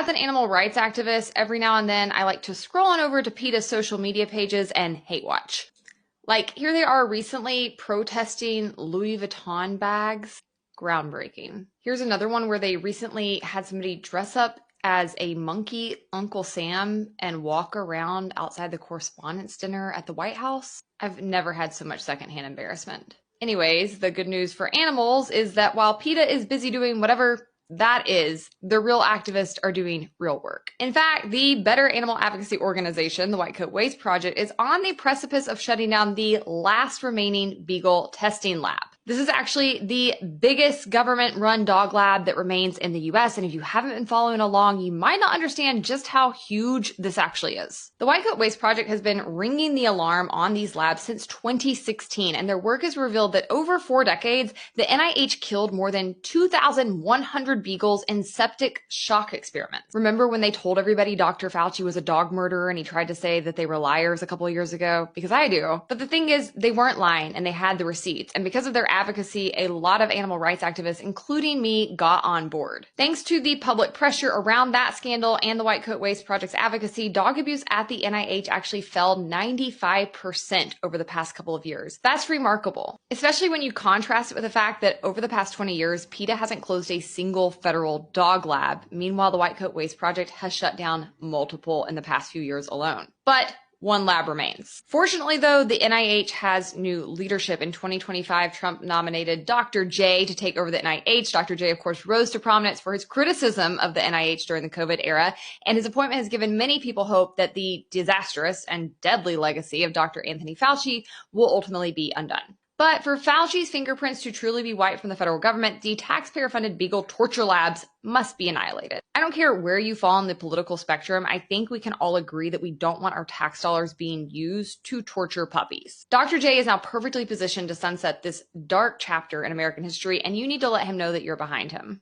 As an animal rights activist, every now and then I like to scroll on over to PETA's social media pages and hate watch. Like, here they are recently protesting Louis Vuitton bags. Groundbreaking. Here's another one where they recently had somebody dress up as a monkey Uncle Sam and walk around outside the Correspondents' Dinner at the White House. I've never had so much secondhand embarrassment. Anyways, the good news for animals is that while PETA is busy doing whatever that is, the real activists are doing real work. In fact, the Better Animal Advocacy Organization, the White Coat Waste Project, is on the precipice of shutting down the last remaining beagle testing lab. This is actually the biggest government-run dog lab that remains in the US, and if you haven't been following along, you might not understand just how huge this actually is. The White Coat Waste Project has been ringing the alarm on these labs since 2016, and their work has revealed that over 4 decades, the NIH killed more than 2,100 beagles in septic shock experiments. Remember when they told everybody Dr. Fauci was a dog murderer and he tried to say that they were liars a couple of years ago? Because I do. But the thing is, they weren't lying and they had the receipts. And because of their advocacy, a lot of animal rights activists, including me, got on board. Thanks to the public pressure around that scandal and the White Coat Waste Project's advocacy, dog abuse at the NIH actually fell 95% over the past couple of years. That's remarkable, especially when you contrast it with the fact that over the past 20 years, PETA hasn't closed a single federal dog lab. Meanwhile, the White Coat Waste Project has shut down multiple in the past few years alone. But one lab remains. Fortunately, though, the NIH has new leadership. In 2025, Trump nominated Dr. J to take over the NIH. Dr. J, of course, rose to prominence for his criticism of the NIH during the COVID era, and his appointment has given many people hope that the disastrous and deadly legacy of Dr. Anthony Fauci will ultimately be undone. But for Fauci's fingerprints to truly be wiped from the federal government, the taxpayer-funded beagle torture labs must be annihilated. I don't care where you fall on the political spectrum, I think we can all agree that we don't want our tax dollars being used to torture puppies. Dr. J is now perfectly positioned to sunset this dark chapter in American history, and you need to let him know that you're behind him.